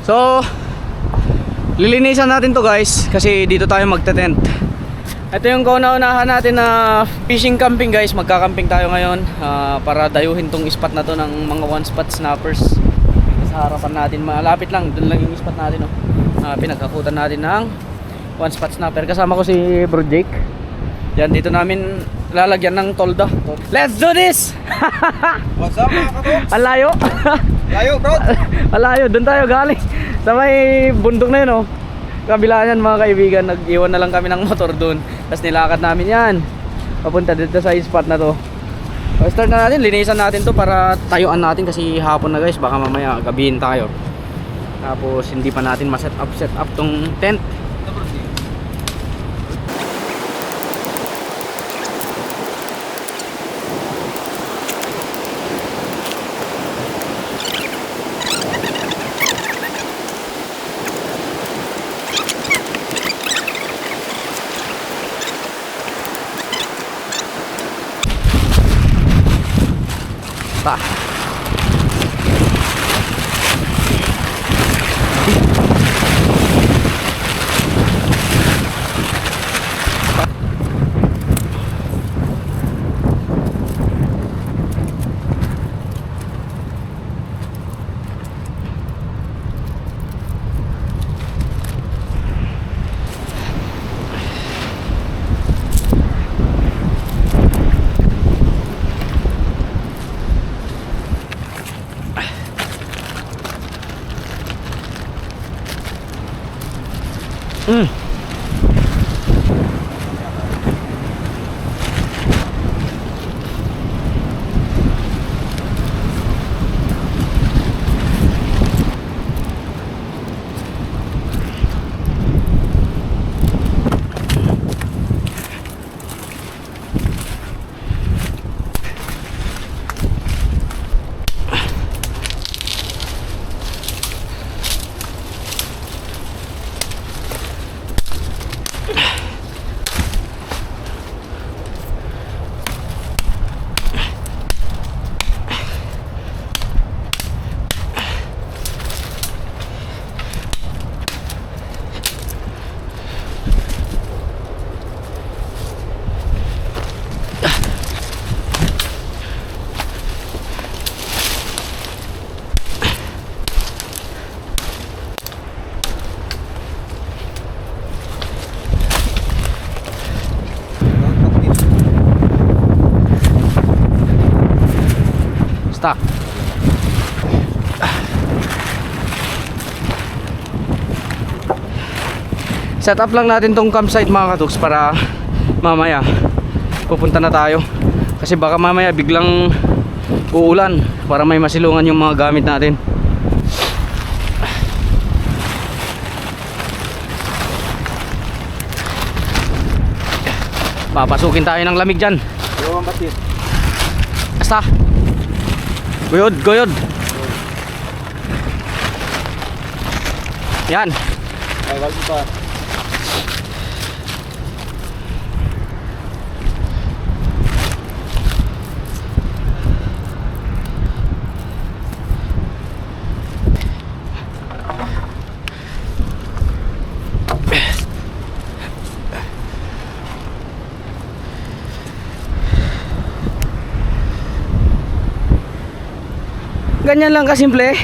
So lilinisan natin to guys, kasi dito tayo magte-tent. Ito yung kauna-unahan natin na fishing camping guys. Magkakamping tayo ngayon para dayuhin tong spot na to ng mga one spot snappers. Sa harapan natin, malapit lang, dun lang yung spot natin, oh. Pinagkakutan natin ng one spot snapper. Kasama ko si Bro Jake. Yan, dito namin lalagyan ng tolda. Let's do this! What's up mga katoks? Alayo. Layo bro! Alayo, dun tayo galing. Sa may bundok na yun, oh. Kabilaan yan mga kaibigan. Nag-iwan na lang kami ng motor dun. Tapos nilakad namin yan papunta dito sa spot na to. So, start na natin, linisan natin to para tayuan natin kasi hapon na guys. Baka mamaya gabihin tayo. Tapos hindi pa natin ma-set up tong tent. Stop. Set up lang natin tong campsite mga katuks para mamaya pupunta na tayo. Kasi baka mamaya biglang uulan para may masilungan yung mga gamit natin. Papasukin tayo ng lamig dyan. Basta Goyod, goyod. Yan. Ay, wag pa. Ganyan lang kasimple.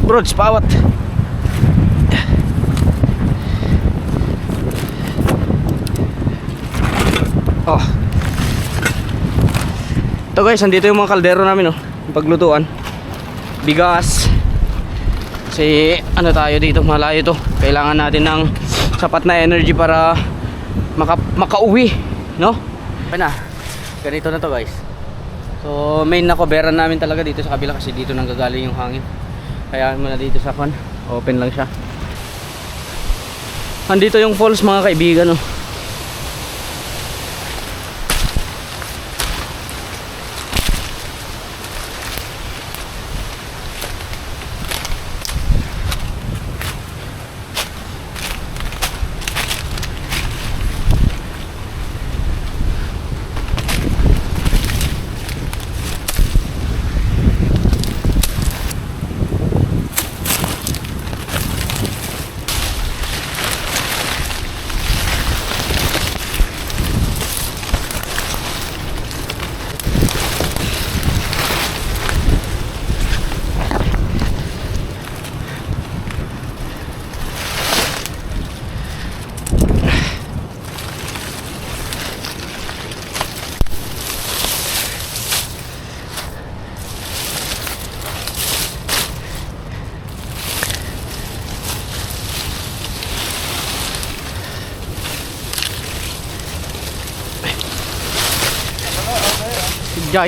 Brods, pawat. Oh. Ito guys, andito yung mga kaldero namin, oh. Yung paglutuan. Bigas. Kasi ano tayo dito, malayo to. Kailangan natin ng sapat na energy para makauwi, no? Okay na. Ganito na to guys. So main na coveran namin talaga dito sa kabila kasi dito nang gagaling yung hangin. Kaya muna dito sa fan, open lang siya. Andito yung falls mga kaibigan, oh. Jai.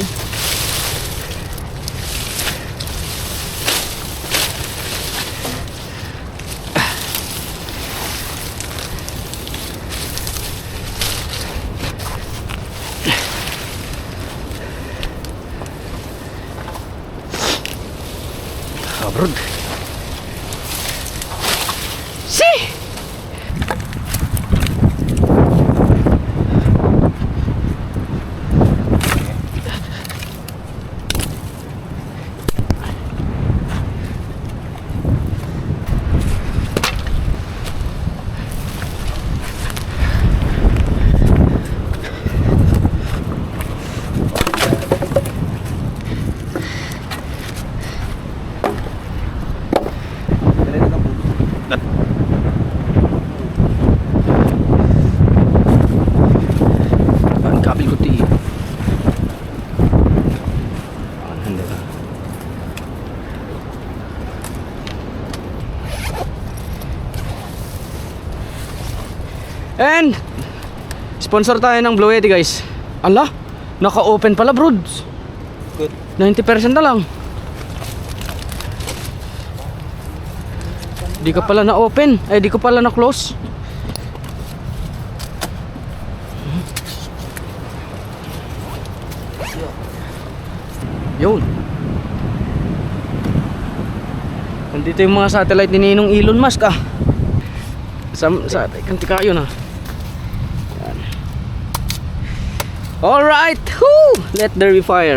Abroad. Si! Ang kabil ko ti. Handa ka. And sponsor tayo ng Blue Yeti guys. Ala, naka-open pala brods. Good. 90% na lang. Di ka pala na-open. Ay, di ko pala na-close. Yun. Nandito yung mga satellite ni Ninong Elon Musk ah. Sa kanti kayo na. Yan. Alright. Whoo! Let there be fire.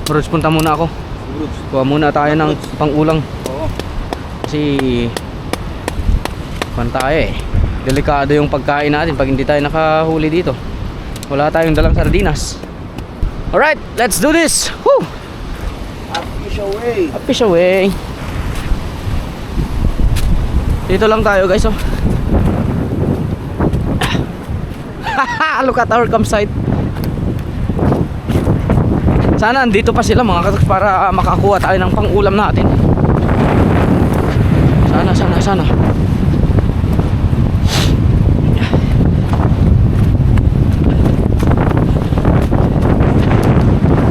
Bruce, punta muna ako. Good. Kuha muna tayo ng pang-ulang. Oo. Kasi kuhan tayo eh. Delikado yung pagkain natin pag hindi tayo nakahuli dito. Wala tayong dalang sardinas. Alright, let's do this. Woo! Fish away. A fish away. Dito lang tayo guys oh. Look at our campsite. Sana andito pa sila mga katoks para makakuha tayo ng pang-ulam natin. Sana.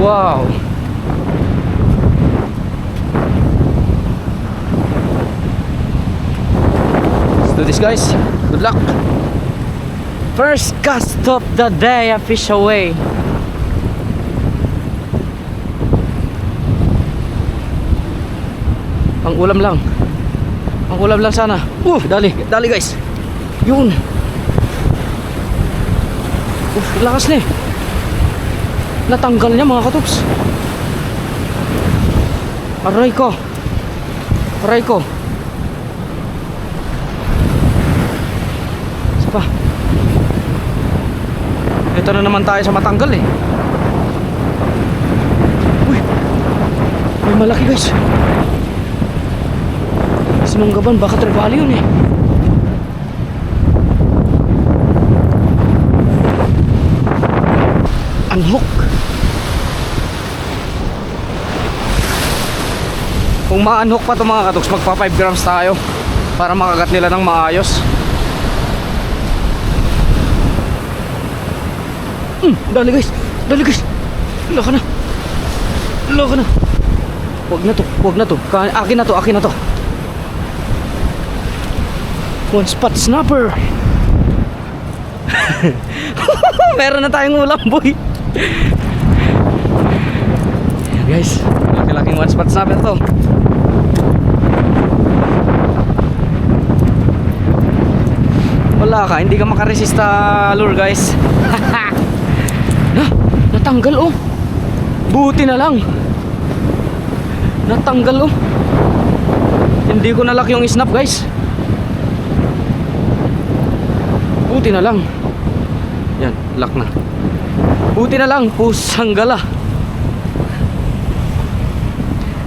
Wow. Let's do this guys. Good luck. First cast of the day, a fish away. Ang ulam lang. Ang ulam lang sana. Dali guys. Yun. Lakas na eh. Natanggal niya mga katups. Aray ko. Isa pa. Ito na naman tayo sa matanggal eh. Uy. May malaki guys. Sinunggaban, baka trevally yun eh. Unhook. Kung ma-unhook pa ito mga katoks, magpa 5 grams tayo para makagat nila ng maayos. Dali guys. Laka na. Huwag na to. Akin na to. One spot snapper. Meron na tayong ulam boy. Guys, laki-laking one spot snapper to. Wala ka, hindi ka makaresist sa lure guys. Natanggal oh. Buti na lang. Natanggal oh. Hindi ko nalock yung snap guys. Buti na lang. Yan, lock na. Buti na lang, pusang gala.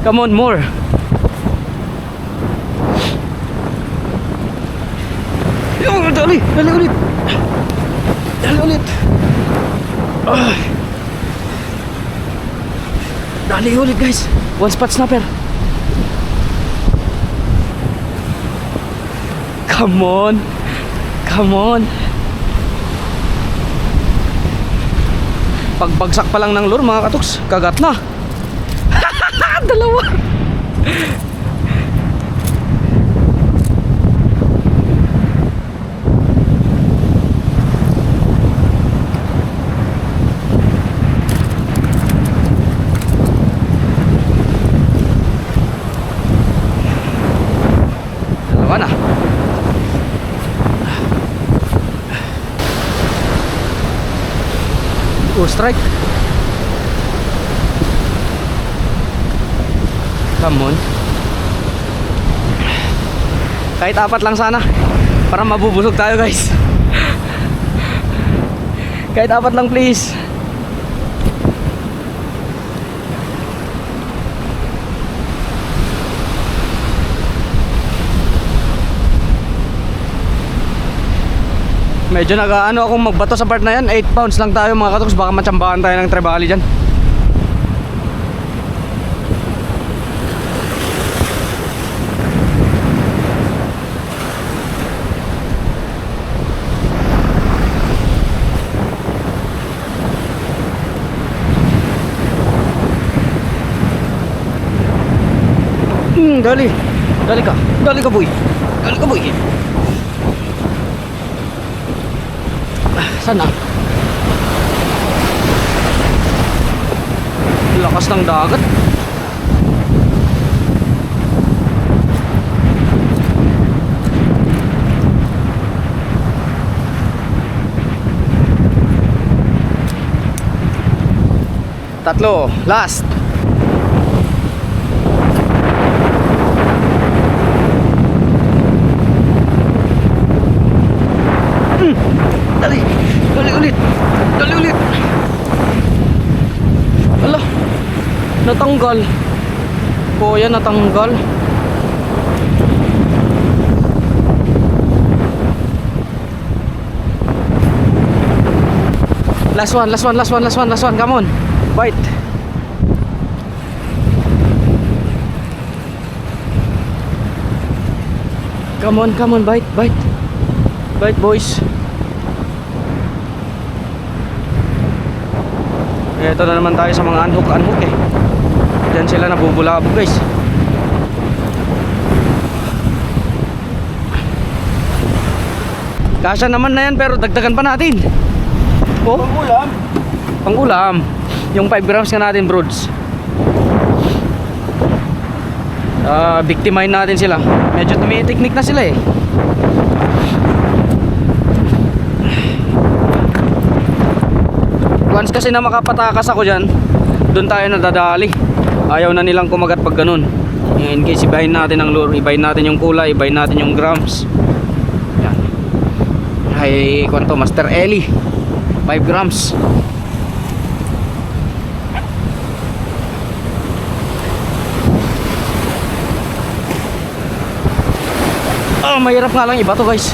Come on, more. Dali, dali ulit. Dali ulit. Ah. Dali ulit guys. One spot snapper. Come on. Come on. Pagbagsak pa lang ng lure mga katoks, kagat na. Dalawa. Dalawa na. Oh, strike. Come on. Kahit apat lang sana para mabubusog tayo guys. Kahit apat lang please. Medyo nag-ano akong magbato sa part na yan. 8 pounds lang tayo mga katoks. Baka matsambahan tayo ng trebali dyan. Dali. Dali ka. Dali ka boy. Dali ka boy. Sana. Lakas ng dagat. Tatlo, last. Dali, dali ulit. Dali ulit. Ala, natanggal. Kuya, natanggal. Last one, last one, last one, last one, last one. Come on, bite. Come on, bite, bite. Bite boys. Ito na naman tayo sa mga unhook eh. Diyan sila nabubulabog guys. Kasya naman na yan pero dagdagan pa natin. Oh, Pangulam. pang-ulam. Yung 5 grams nga natin broads. Biktimahin natin sila. Medyo tumitiknik na sila eh. Once kasi na makapatakas ako dyan, doon tayo nadadali. Ayaw na nilang kumagat pag ganun. In case ibahin natin ang lure, ibahin natin yung kulay, ibahin natin yung grams. Yan. Ay, kwanto, Master Eli 5 grams. Mahirap nga lang iba to guys.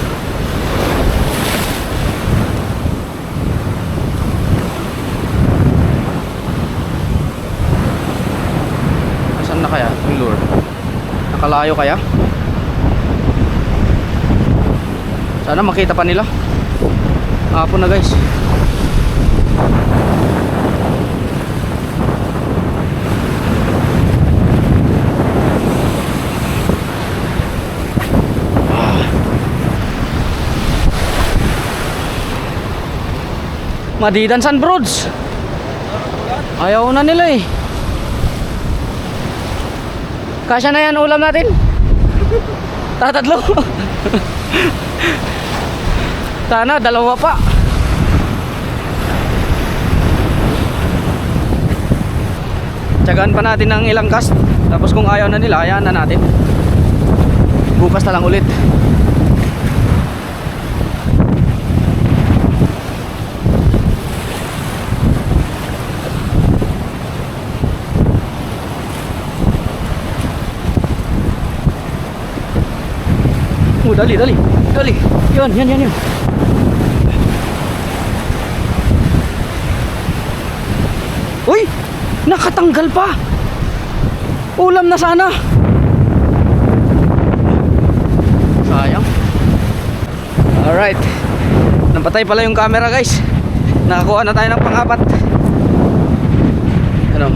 Saan na kaya yung lure? Nakalayo kaya? Sana makita pa nila. Hapon na guys. Madidan San Broads. Ayaw na nila eh. Kasya na yan ulam natin. Tatatlo. Sana dalawa pa. Tsagaan pa natin ng ilang cast. Tapos kung ayaw na nila, hayaan na natin. Bukas na lang ulit. dali, dali. Dali. Yan, yan, yan, yan. Uy! Nakatanggal pa! Ulam na sana! Sayang. Alright. Napatay pala yung camera guys. Nakakuha na tayo ng pang-apat. Ano?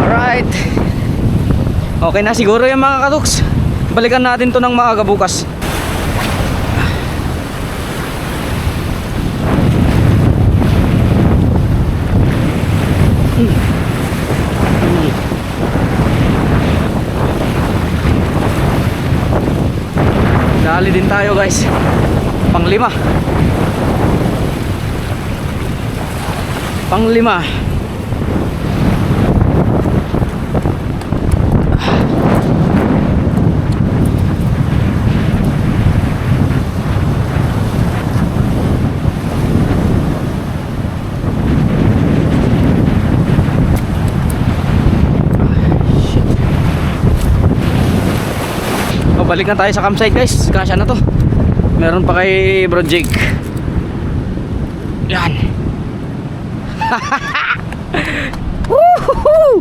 Alright. Okay na siguro yung mga katuks. Balikan natin to ng maaga bukas. Dali din tayo guys. Panglima. Panglima. Balik na tayo sa campsite guys. Kasya na to. Meron pa kay Bro Jake. Yan. Woohoo!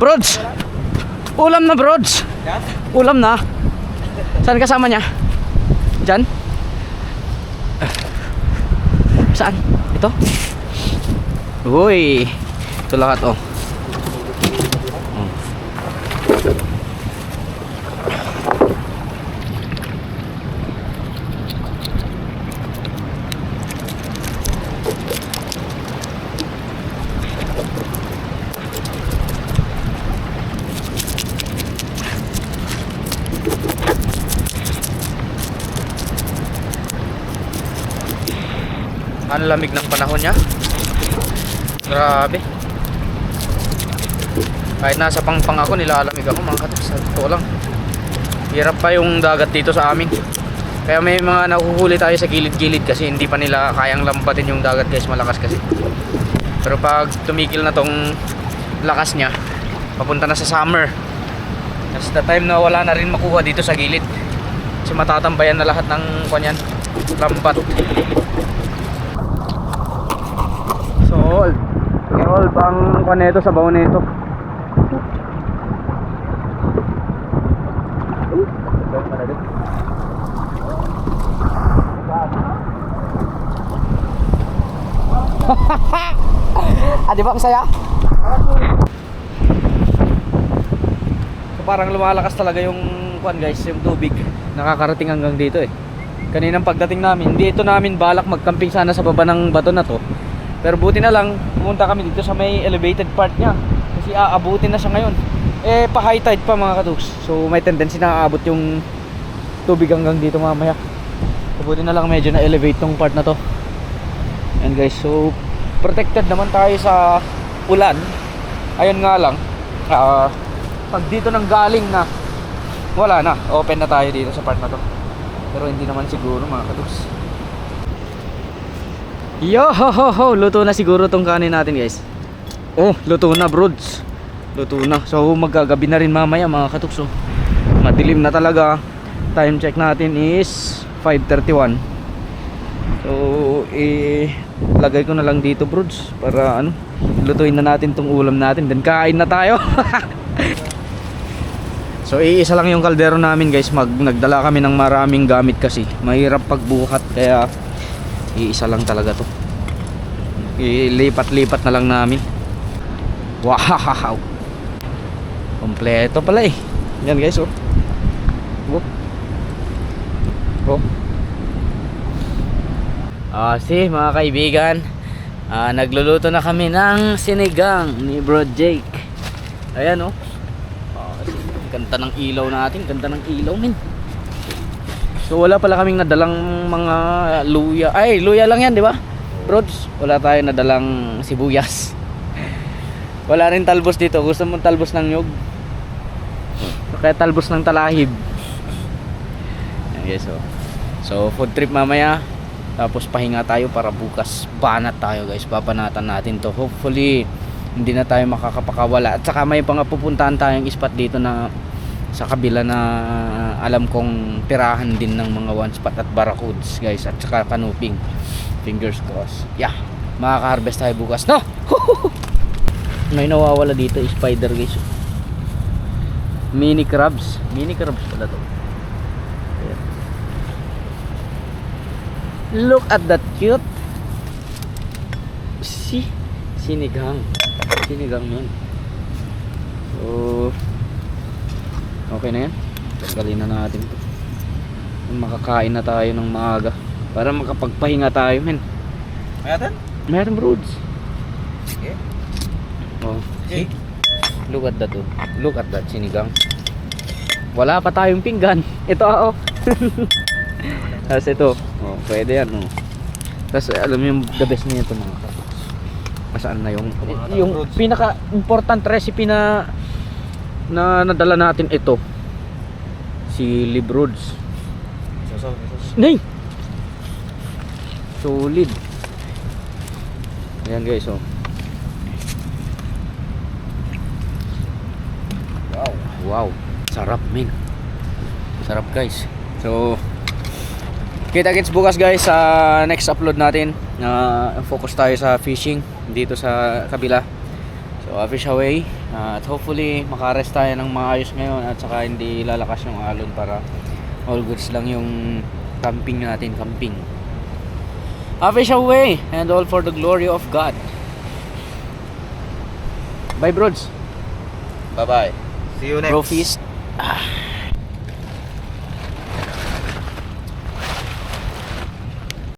Brods. Ulam na Brods. Ulam na. Saan kasama niya? Diyan? Saan? Ito? Uy, ito lahat oh. Ang lamig ng panahon niya. Grabe. Kahit nasa pangpang ako, nilalamig ako mga katuks. Sa totoo lang. Hirap pa yung dagat dito sa amin. Kaya may mga nahuhuli tayo sa gilid-gilid kasi hindi pa nila kayang lampatin yung dagat guys, malakas kasi. Pero pag tumigil na tong lakas niya, papunta na sa summer. That's the time na wala na rin makuha dito sa gilid. Kasi matatambayan na lahat ng kanyan, lampat. Solve ang kaneto sa baon nito. Di ba ang saya? So parang lumalakas talaga yung kuan guys, yung tubig. Nakakarating hanggang dito eh. Kaninang pagdating namin, dito namin balak magcamping sana sa baba ng bato na to. Pero buti na lang, pumunta kami dito sa may elevated part niya. Kasi aabutin na siya ngayon. Eh, pa high tide pa mga katuks. So may tendency na aabot yung tubig hanggang dito mamaya. So buti na lang medyo na-elevate tong part na to. And guys, so protected naman tayo sa ulan. Ayun nga lang, pag dito nang galing na, wala na, open na tayo dito sa part na to. Pero hindi naman siguro mga katuks. Yo ho ho ho, luto na siguro tong kanin natin guys. Oh, luto na brods. Luto na. So magagabi na rin mamaya mga katuks. Oh. Madilim na talaga. Time check natin is 5:31. So lagay ko na lang dito brods para ano, lutuin na natin tong ulam natin, then kain na tayo. So iisa lang yung kaldero namin guys. Nagdala kami ng maraming gamit kasi mahirap pagbuhat, kaya iisa lang talaga to. Ilipat-lipat na lang namin. Wow, kompleto pala eh. Yan guys oh. Oh. Mga kaibigan, nagluluto na kami ng sinigang ni Bro Jake. Ayan oh. Ganda ng ilaw natin, ganda ng ilaw men. So wala pala kaming nadalang mga luya. Ay, luya lang yan, di ba? Brods, wala tayong nadalang sibuyas. Wala rin talbos dito. Gusto mo talbos ng nyug? Kaya talbos ng talahib. Yan guys, so food trip mamaya. Tapos pahinga tayo para bukas banat tayo guys. Papanatan natin to. Hopefully hindi na tayo makakapakawala. At saka may mga pupuntahan tayong spot dito na sa kabila na alam kong tirahan din ng mga one spot at barracuds guys. At saka canoping. Fingers crossed. Yeah, makaka-harvest tayo bukas, no? May nawawala dito, spider guys. Mini crabs pala to. Ayan. Look at that cute. Sinigang yun. So okay na yan. Tanggalin na natin to. Makakain na tayo ng maaga para makapagpahinga tayo, men. Meron broads. Okay. Oh, see? Look at that, oh. Look at that, sinigang. Wala pa tayong pinggan. Ito, oh. Tapos ito, oh, pwede yan, oh. Tapos alam mo yung the best niya ito, mga kapatid. Masaan na yung pinaka important recipe na nadala natin ito. Si Librods. Nay! Solid. Ayan guys, oh. Wow, sarap, men. Sarap guys. So kita-kits bukas guys sa next upload natin. Focus tayo sa fishing dito sa kabila. So fish away, at hopefully makarest tayo ng maayos ngayon at saka hindi lalakas yung alon para all goods lang yung camping natin, camping. Fish away and all for the glory of God. Bye broads. Bye-bye. See you next. Bro feast.